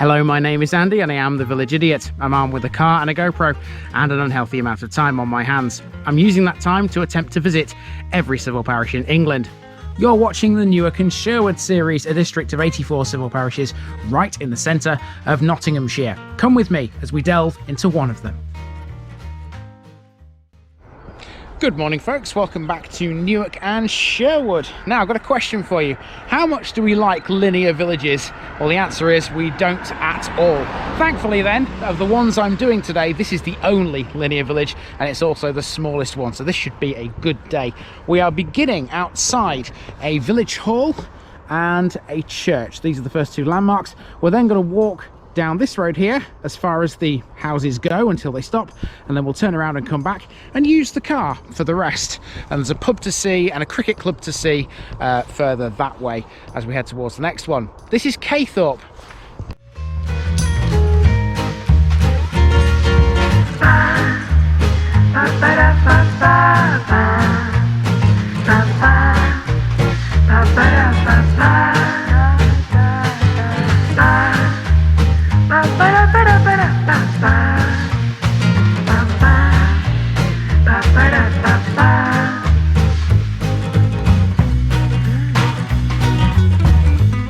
Hello, my name is Andy and I am the Village Idiot. I'm armed with a car and a GoPro and an unhealthy amount of time on my hands. I'm using that time to attempt to visit every civil parish in England. You're watching the Newark and Sherwood series, a district of 84 civil parishes right in the centre of Nottinghamshire. Come with me as we delve into one of them. Good morning folks, welcome back to Newark and Sherwood. Now I've got a question for you. How much do we like linear villages? Well, the answer is we don't at all. Thankfully then, of the ones I'm doing today, this is the only linear village and it's also the smallest one, so this should be a good day. We are beginning outside a village hall and a church. These are the first two landmarks. We're then going to walk down this road here as far as the houses go until they stop, and then we'll turn around and come back and use the car for the rest. And there's a pub to see and a cricket club to see further that way as we head towards the next one. This is Kaythorpe.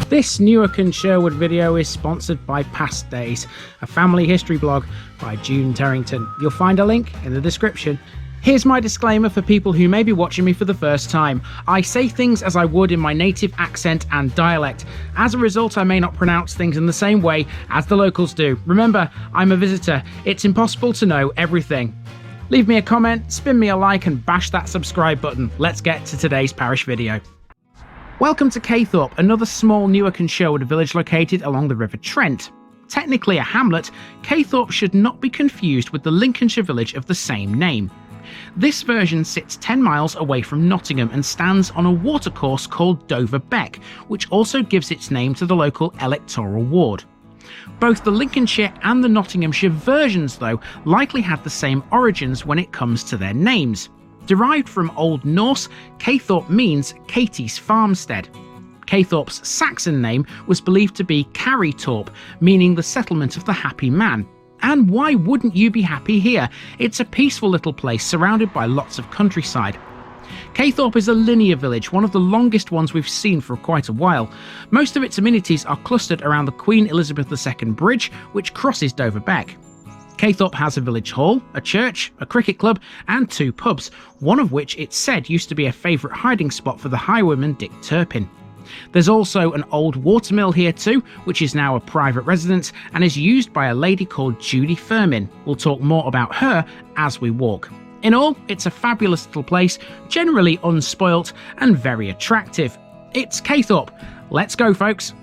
This Newark and Sherwood video is sponsored by Past Days, a family history blog by June Terrington. You'll find a link in the description. Here's my disclaimer for people who may be watching me for the first time. I say things as I would in my native accent and dialect. As a result, I may not pronounce things in the same way as the locals do. Remember, I'm a visitor. It's impossible to know everything. Leave me a comment, spin me a like and bash that subscribe button. Let's get to today's parish video. Welcome to Caythorpe, another small Newark and Sherwood village located along the River Trent. Technically a hamlet, Caythorpe should not be confused with the Lincolnshire village of the same name. This version sits 10 miles away from Nottingham and stands on a watercourse called Dover Beck, which also gives its name to the local electoral ward. Both the Lincolnshire and the Nottinghamshire versions, though, likely had the same origins when it comes to their names. Derived from Old Norse, Kthorpe means Kati's farmstead. Kaythorpe's Saxon name was believed to be Kari-torp, meaning the settlement of the happy man. And why wouldn't you be happy here? It's a peaceful little place surrounded by lots of countryside. Kaythorpe is a linear village, one of the longest ones we've seen for quite a while. Most of its amenities are clustered around the Queen Elizabeth II Bridge, which crosses Dover Beck. Kaythorpe has a village hall, a church, a cricket club and two pubs, one of which it's said used to be a favourite hiding spot for the highwayman Dick Turpin. There's also an old watermill here too, which is now a private residence and is used by a lady called Judy Firmin. We'll talk more about her as we walk. In all, it's a fabulous little place, generally unspoilt and very attractive. It's Kaythorpe. Let's go, folks.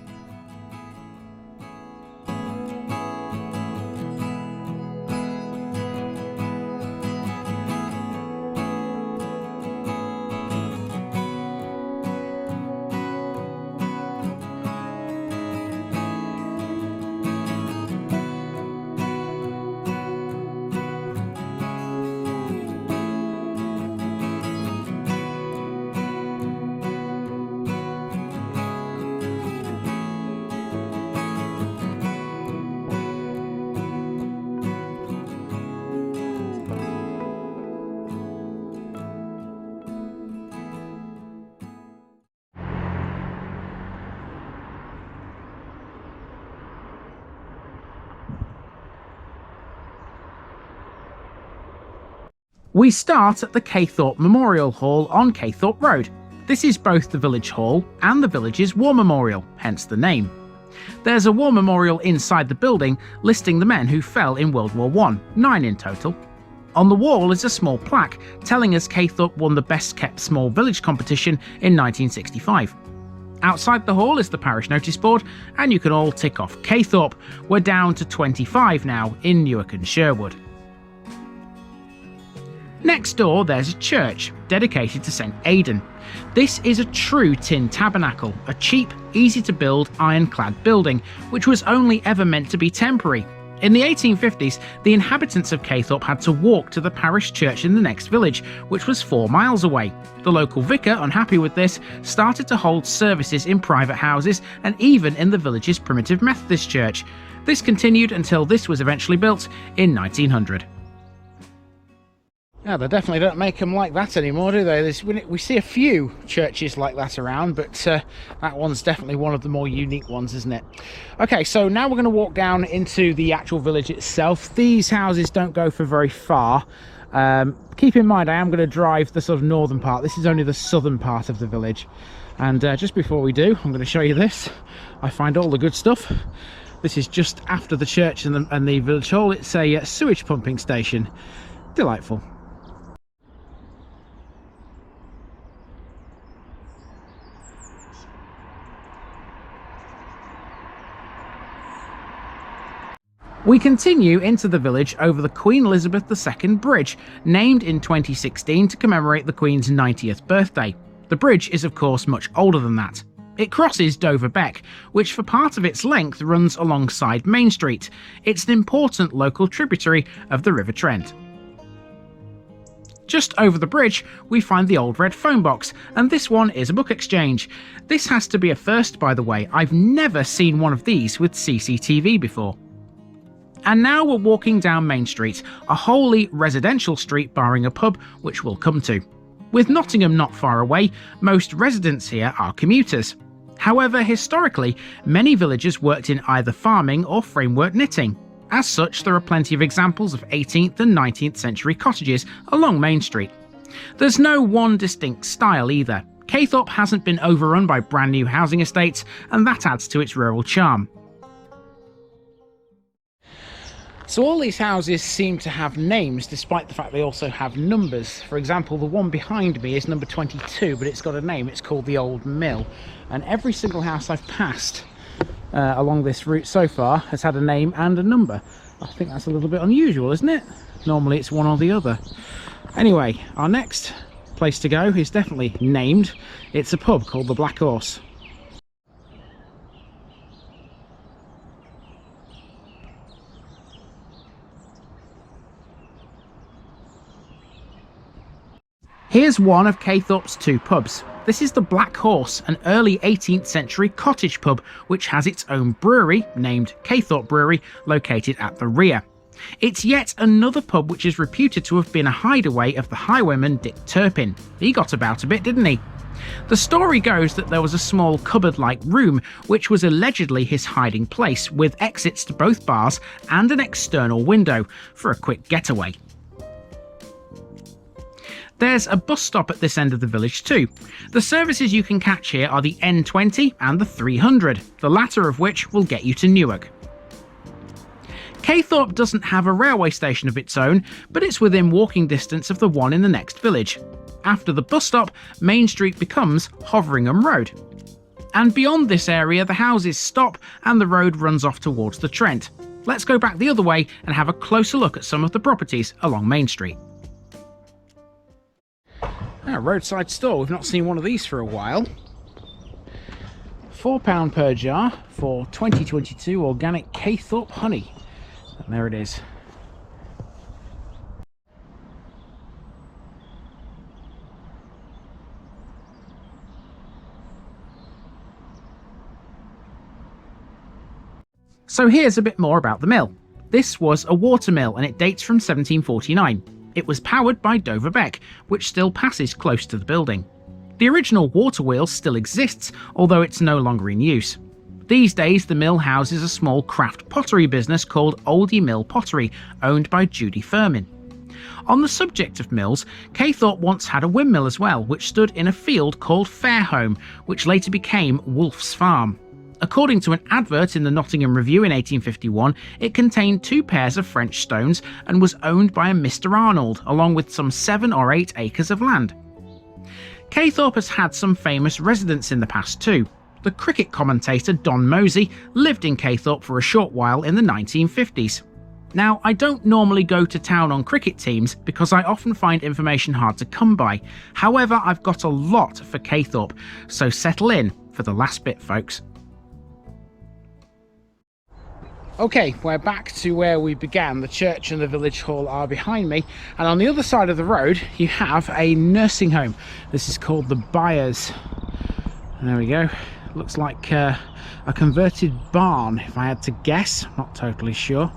We start at the Kaythorpe Memorial Hall on Kaythorpe Road. This is both the village hall and the village's war memorial, hence the name. There's a war memorial inside the building listing the men who fell in World War I, 9 in total. On the wall is a small plaque telling us Kaythorpe won the Best Kept Small Village competition in 1965. Outside the hall is the parish notice board and you can all tick off Kaythorpe. We're down to 25 now in Newark and Sherwood. Next door there's a church dedicated to St Aidan. This is a true tin tabernacle, a cheap, easy to build ironclad building which was only ever meant to be temporary. In the 1850s, the inhabitants of Kaythorpe had to walk to the parish church in the next village, which was 4 miles away. The local vicar, unhappy with this, started to hold services in private houses and even in the village's primitive Methodist church. This continued until this was eventually built in 1900. Yeah, they definitely don't make them like that anymore, do they? We see a few churches like that around, but that one's definitely one of the more unique ones, isn't it? Okay, so now we're going to walk down into the actual village itself. These houses don't go for very far. Keep in mind, I am going to drive the sort of northern part. This is only the southern part of the village. And just before we do, I'm going to show you this. I find all the good stuff. This is just after the church and the village hall. It's a sewage pumping station. Delightful. We continue into the village over the Queen Elizabeth II Bridge, named in 2016 to commemorate the Queen's 90th birthday. The bridge is of course much older than that. It crosses Dover Beck, which for part of its length runs alongside Main Street. It's an important local tributary of the River Trent. Just over the bridge, we find the old red phone box, and this one is a book exchange. This has to be a first, by the way. I've never seen one of these with CCTV before. And now we're walking down Main Street, a wholly residential street barring a pub, which we'll come to. With Nottingham not far away, most residents here are commuters. However, historically, many villagers worked in either farming or framework knitting. As such, there are plenty of examples of 18th and 19th century cottages along Main Street. There's no one distinct style either. Kaythorpe hasn't been overrun by brand new housing estates, and that adds to its rural charm. So all these houses seem to have names, despite the fact they also have numbers. For example, the one behind me is number 22, but it's got a name. It's called the Old Mill. And every single house I've passed along this route so far has had a name and a number. I think that's a little bit unusual, isn't it? Normally it's one or the other. Anyway, our next place to go is definitely named. It's a pub called the Black Horse. Here's one of Kaythorpe's two pubs. This is the Black Horse, an early 18th century cottage pub which has its own brewery, named Kaythorpe Brewery, located at the rear. It's yet another pub which is reputed to have been a hideaway of the highwayman Dick Turpin. He got about a bit, didn't he? The story goes that there was a small cupboard-like room which was allegedly his hiding place, with exits to both bars and an external window for a quick getaway. There's a bus stop at this end of the village too. The services you can catch here are the N20 and the 300, the latter of which will get you to Newark. Kaythorpe doesn't have a railway station of its own, but it's within walking distance of the one in the next village. After the bus stop, Main Street becomes Hoveringham Road. And beyond this area, the houses stop and the road runs off towards the Trent. Let's go back the other way and have a closer look at some of the properties along Main Street. Roadside store, we've not seen one of these for a while. £4 per jar for 2022 organic Kaythorpe honey. And there it is. So here's a bit more about the mill. This was a water mill and it dates from 1749. It was powered by Dover Beck, which still passes close to the building. The original water wheel still exists, although it's no longer in use. These days, the mill houses a small craft pottery business called Oldie Mill Pottery, owned by Judy Firmin. On the subject of mills, Kaythorpe once had a windmill as well, which stood in a field called Fairholme, which later became Wolf's Farm. According to an advert in the Nottingham Review in 1851, it contained 2 pairs of French stones and was owned by a Mr. Arnold, along with some 7 or 8 acres of land. Kaythorpe has had some famous residents in the past too. The cricket commentator Don Mosey lived in Kaythorpe for a short while in the 1950s. Now, I don't normally go to town on cricket teams because I often find information hard to come by. However, I've got a lot for Kaythorpe, so settle in for the last bit, folks. Okay, we're back to where we began. The church and the village hall are behind me, and on the other side of the road you have a nursing home. This is called the Byers. There we go. Looks like a converted barn, if I had to guess. Not totally sure.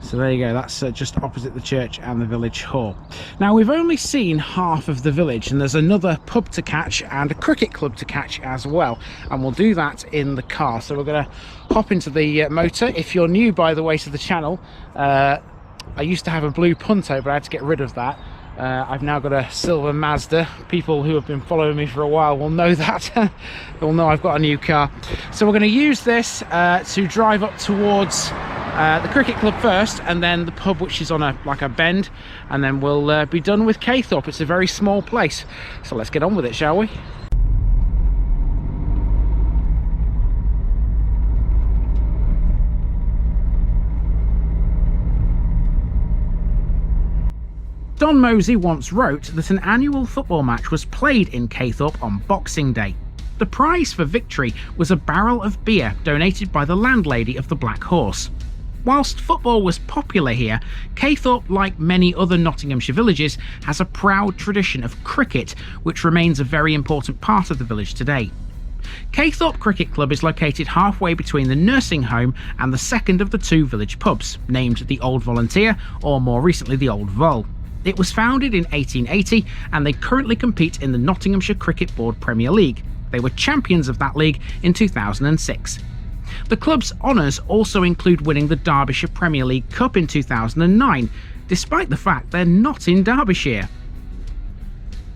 So there you go, that's just opposite the church and the village hall. Now, we've only seen half of the village, and there's another pub to catch and a cricket club to catch as well, and we'll do that in the car. So we're going to hop into the motor. If you're new, by the way, to the channel, I used to have a blue Punto, but I had to get rid of that. I've now got a silver Mazda. People who have been following me for a while will know that. They'll know I've got a new car. So we're going to use this to drive up towards the cricket club first, and then the pub, which is on like a bend, and then we'll be done with Kthorpe. It's a very small place, so let's get on with it, shall we? Don Mosey once wrote that an annual football match was played in Kthorpe on Boxing Day. The prize for victory was a barrel of beer donated by the landlady of the Black Horse. Whilst football was popular here, Kthorpe, like many other Nottinghamshire villages, has a proud tradition of cricket, which remains a very important part of the village today. Kthorpe Cricket Club is located halfway between the nursing home and the second of the two village pubs, named the Old Volunteer, or more recently the Old Vol. It was founded in 1880, and they currently compete in the Nottinghamshire Cricket Board Premier League. They were champions of that league in 2006. The club's honours also include winning the Derbyshire Premier League Cup in 2009, despite the fact they're not in Derbyshire.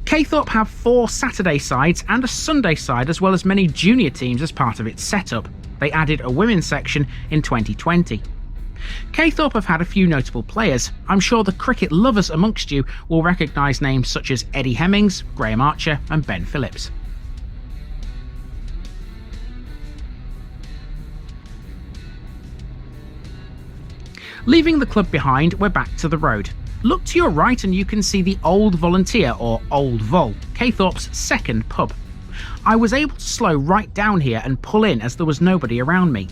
Kthorpe have 4 Saturday sides and a Sunday side, as well as many junior teams as part of its setup. They added a women's section in 2020. Kthorpe have had a few notable players. I'm sure the cricket lovers amongst you will recognise names such as Eddie Hemmings, Graham Archer and Ben Phillips. Leaving the club behind, we're back to the road. Look to your right and you can see the Old Volunteer, or Old Vol, Kthorpe's second pub. I was able to slow right down here and pull in as there was nobody around me.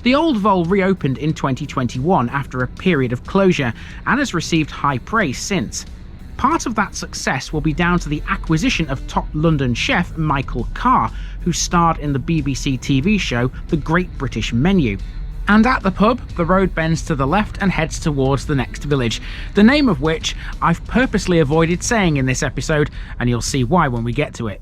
The Old Vol reopened in 2021 after a period of closure and has received high praise since. Part of that success will be down to the acquisition of top London chef Michael Carr, who starred in the BBC TV show The Great British Menu. And at the pub, the road bends to the left and heads towards the next village, the name of which I've purposely avoided saying in this episode, and you'll see why when we get to it.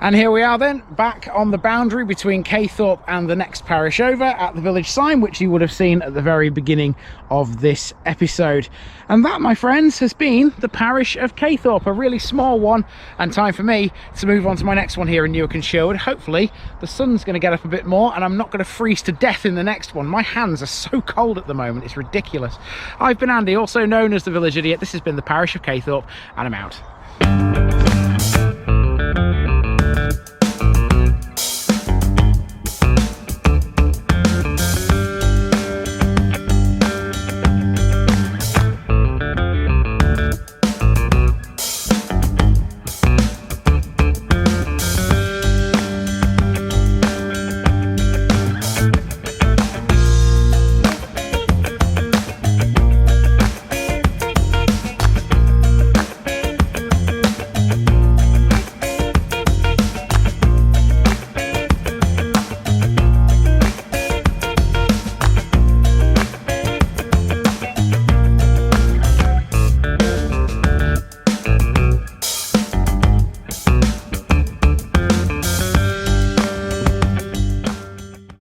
And here we are then, back on the boundary between Kthorpe and the next parish over at the village sign, which you would have seen at the very beginning of this episode. And that, my friends, has been the parish of Kthorpe, a really small one, and time for me to move on to my next one here in Newark and Sherwood. Hopefully the sun's going to get up a bit more and I'm not going to freeze to death in the next one. My hands are so cold at the moment, it's ridiculous. I've been Andy, also known as the Village Idiot. This has been the parish of Kthorpe, and I'm out.